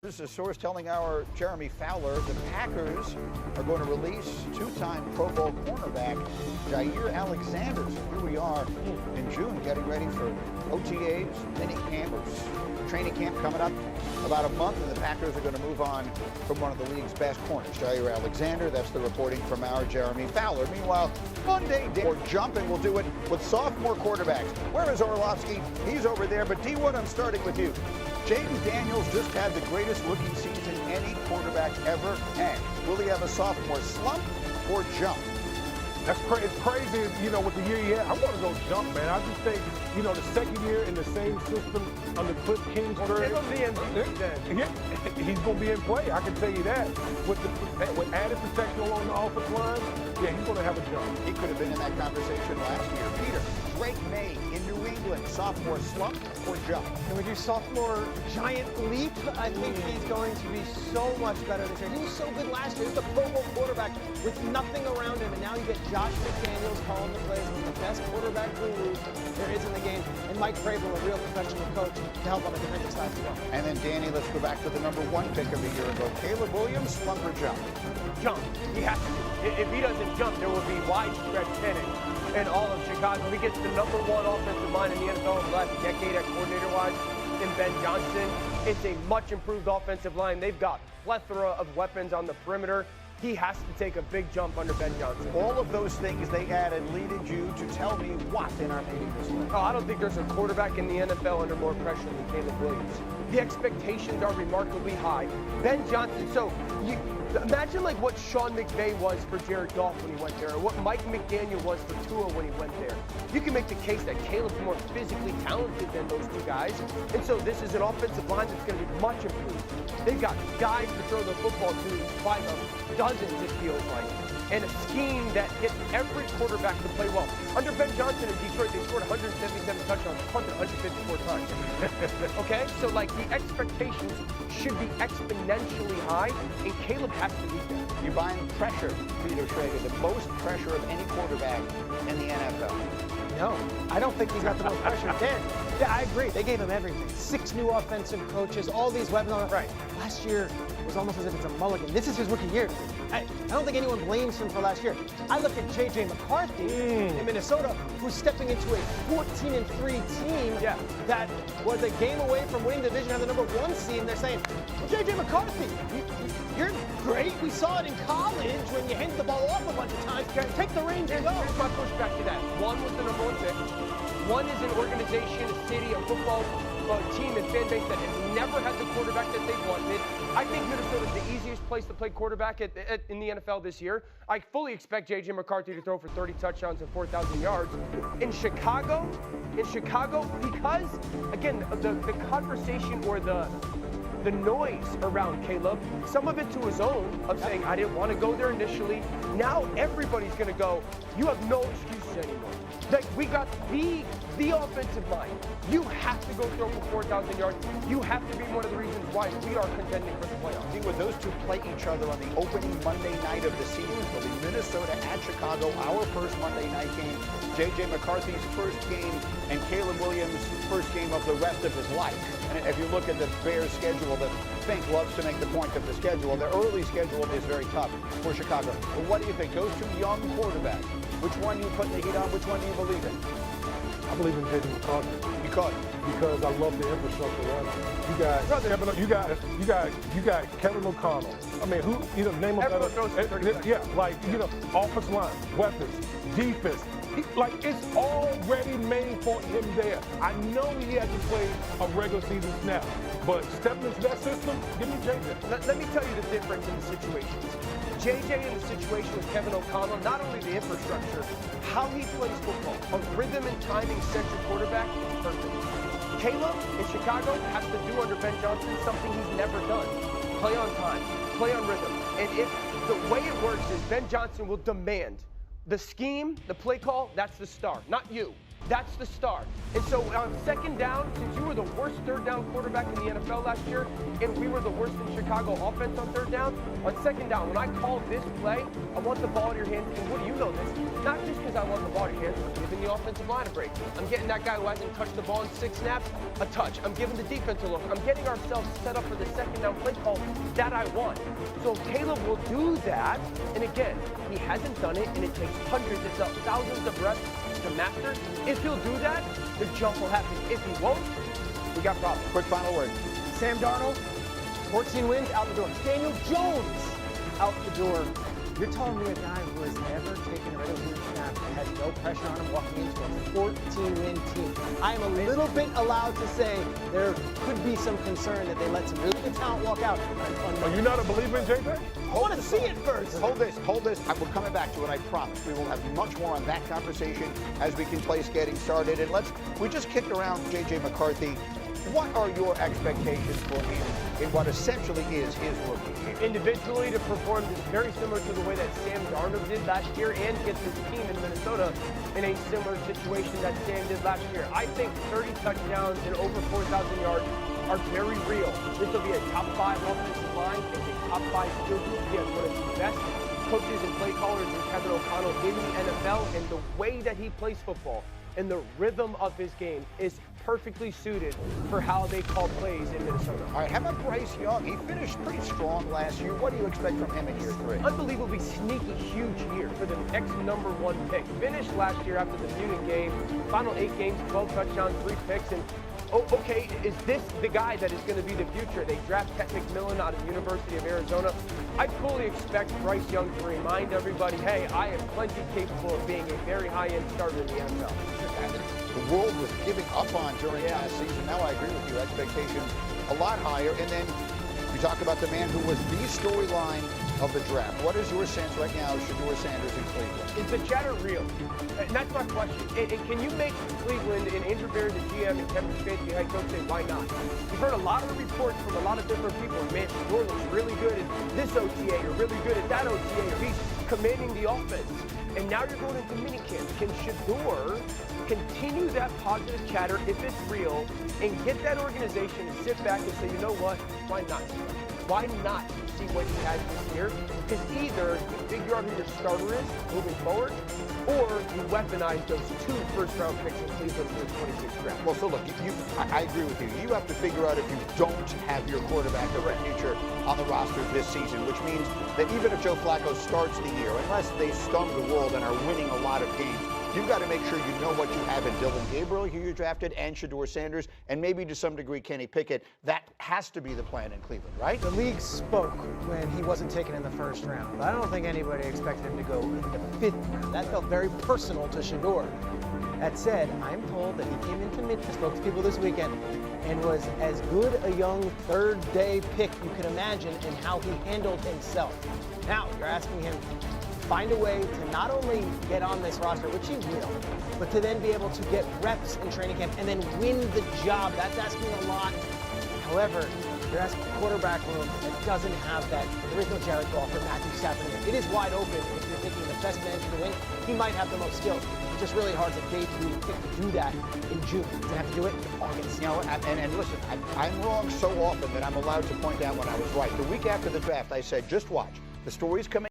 This is a source telling our Jeremy Fowler the Packers are going to release two-time Pro Bowl cornerback Jaire Alexander. So here we are in June getting ready for OTAs, mini campers, training camp coming up about a month, and the Packers are going to move on from one of the league's best corners, Jaire Alexander. That's the reporting from our Jeremy Fowler. Meanwhile, Monday, or jump, and we'll do it with sophomore quarterbacks. Where is Orlovsky? He's over there, but D1, I'm starting with you. Jayden Daniels just had the greatest rookie season any quarterback ever had. Will he have a sophomore slump or jump? It's crazy, with the year he had. I want to go jump, man. I just think, the second year in the same system under Cliff Kingsbury. He's going to be in he's going to be in play, I can tell you that. With added protection along the offensive line, yeah, he's going to have a jump. He could have been in that conversation last year. Peter, Drake May in New England, sophomore slump or jump? Can we do sophomore giant leap? I think he's going to be so much better this year. He was so good last year. He was a Pro Bowl quarterback with nothing around him, and now you get Josh McDaniels calling the plays, one of the best quarterback gurus there is in the game, and Mike Vrabel, a real professional coach, to help on the defensive side as well. And then, Danny, let's go back to the number one pick of a year ago. Caleb Williams, slump or jump? Jump. He has to. If he doesn't jump, there will be widespread panic in all of Chicago. He gets the number one offensive line in the NFL over the last decade at coordinator-wise in Ben Johnson. It's a much improved offensive line. They've got plethora of weapons on the perimeter. He has to take a big jump under Ben Johnson. All of those things they added leaded you to tell me what in our meeting this morning? Oh, I don't think there's a quarterback in the NFL under more pressure than Caleb Williams. The expectations are remarkably high. Ben Johnson, imagine like what Sean McVay was for Jared Goff when he went there, or what Mike McDaniel was for Tua when he went there. You can make the case that Caleb's more physically talented than those two guys, and so this is an offensive line that's going to be much improved. They've got guys to throw the football to by the dozens, it feels like, and a scheme that gets every quarterback to play well. Under Ben Johnson in Detroit, they scored 177 touchdowns, punted 154 times. Okay, so like the expectations should be exponentially high, and Caleb has to be there. You're buying pressure, Peter Schrager, the most pressure of any quarterback in the NFL. No, I don't think he's got the most pressure. Yeah, I agree. They gave him everything. 6 new offensive coaches, all these weapons. Right. Last year was almost as if it's a mulligan. This is his rookie year. I don't think anyone blames him for last year. I look at J.J. McCarthy in Minnesota, who's stepping into a 14-3 team that was a game away from winning the division, have the number 1 seed, and they're saying, well, J.J. McCarthy, you're great. We saw it in college when you hand the ball off a bunch of times. Take the reins and go. Here's my pushback to that. One was the number 1 pick. One is an organization, a city, a football team and fan base that has never had the quarterback that they wanted. I think Minnesota is the easiest place to play quarterback in the NFL this year. I fully expect J.J. McCarthy to throw for 30 touchdowns and 4,000 yards. In Chicago, because, again, the conversation or the noise around Caleb, some of it to his own, of saying, I didn't want to go there initially. Now everybody's going to go, you have no excuses anymore. Like, we got the offensive line. You have to go throw for 4,000 yards. You have to be one of the reasons why we are contending for the playoffs. See, when those two play each other on the opening Monday night of the season, it'll be Minnesota at Chicago, our first Monday night game, J.J. McCarthy's first game, and Caleb Williams' first game of the rest of his life. And if you look at the Bears' schedule, the Fink loves to make the point of the schedule. Their early schedule is very tough for Chicago. But what do you think? Those two young quarterbacks, which one you putting the heat on? Which one do you believe in? I believe in J.J. McCarthy. Because I love the infrastructure around him. You got Kevin O'Connell. I mean, name a better. Offensive line, weapons, defense. It's already made for him there. I know he hasn't played a regular season snap, but stepping into that system, give me J.J. Let me tell you the difference in the situations. J.J. in the situation with Kevin O'Connell, not only the infrastructure, how he plays football, a rhythm and timing-centric quarterback is perfect. Caleb in Chicago has to do under Ben Johnson something he's never done. Play on time, play on rhythm. And if the way it works is Ben Johnson will demand the scheme, the play call, that's the star, not you. That's the start. And so on second down, since you were the worst third down quarterback in the NFL last year, and we were the worst in Chicago offense on third down, on second down, when I call this play, I want the ball in your hands. And what do you know this? Not just because I want the ball in your hands, I'm giving the offensive line a break. I'm getting that guy who hasn't touched the ball in 6 snaps a touch. I'm giving the defense a look. I'm getting ourselves set up for the second down play call that I want. So Caleb will do that. And again, he hasn't done it, and it takes hundreds, if not thousands of reps to master. If he'll do that, the jump will happen. If he won't, we got problems. Quick final word. Sam Darnold, 14 wins, out the door. Daniel Jones, out the door. You're telling me a guy who has never taken a regular season snap and has no pressure on him walking into a 14-win team. I am a little bit allowed to say there could be some concern that they let some really good talent walk out. Are you not a believer in Jaire? I want to see it first. Hold this. We're coming back to it, I promise. We will have much more on that conversation as we can place getting started. And we just kicked around J.J. McCarthy. What are your expectations for him in what essentially is his rookie year? Individually, to perform very similar to the way that Sam Darnold did last year and get this team in Minnesota in a similar situation that Sam did last year. I think 30 touchdowns and over 4,000 yards are very real. This will be a top 5 offensive line and a top 5 skill group. He has one of the best coaches and play callers in Kevin O'Connell in the NFL, and the way that he plays football and the rhythm of his game is perfectly suited for how they call plays in Minnesota. All right, how about Bryce Young? He finished pretty strong last year. What do you expect from him in year 3? Unbelievably sneaky, huge year for the ex-number-1 pick. Finished last year after the Munich game, final 8 games, 12 touchdowns, 3 picks, and okay, is this the guy that is going to be the future? They draft Ted McMillan out of the University of Arizona. I fully expect Bryce Young to remind everybody, hey, I am plenty capable of being a very high-end starter in the NFL. The world was giving up on during last season. Now I agree with you. Expectations a lot higher. And then we talk about the man who was the storyline of the draft. What is your sense right now of Shedeur Sanders in Cleveland? Is the chatter real? And that's my question. And can you make Cleveland and Andrew Berry, the GM, and Kevin Stefanski, head coach, say, why not? We've heard a lot of reports from a lot of different people. Man, Shedeur looks really good at this OTA or really good at that OTA, or he's commanding the offense. And now you're going into minicamp. Can Shedeur continue that positive chatter if it's real and get that organization to sit back and say, you know what, why not? Why not see what he has this year? Because either you figure out who your starter is moving forward, or you weaponize those 2 first-round picks in Cleveland for the 26th draft. Well, so look, I agree with you. You have to figure out if you don't have your quarterback of the future on the roster this season, which means that even if Joe Flacco starts the year, unless they stun the world and are winning a lot of games, you've got to make sure you know what you have in Dylan Gabriel, who you drafted, and Shedeur Sanders, and maybe to some degree Kenny Pickett. That has to be the plan in Cleveland, right? The league spoke when he wasn't taken in the first round, but I don't think anybody expected him to go in the 5th round. That felt very personal to Shedeur. That said, I'm told that he came into I spoke to people this weekend, and was as good a young third-day pick you could imagine in how he handled himself. Now, you're asking him find a way to not only get on this roster, which he will, but to then be able to get reps in training camp and then win the job. That's asking a lot. However, you're asking a quarterback room that doesn't have that. There is no Jared Goff or Matthew Stafford. It is wide open if you're thinking the best man to win. He might have the most skills. It's just really hard to day 3 pick to do that in June. He's going to have to do it in August. You know, and listen, I'm wrong so often that I'm allowed to point out when I was right. The week after the draft, I said, just watch. The stories come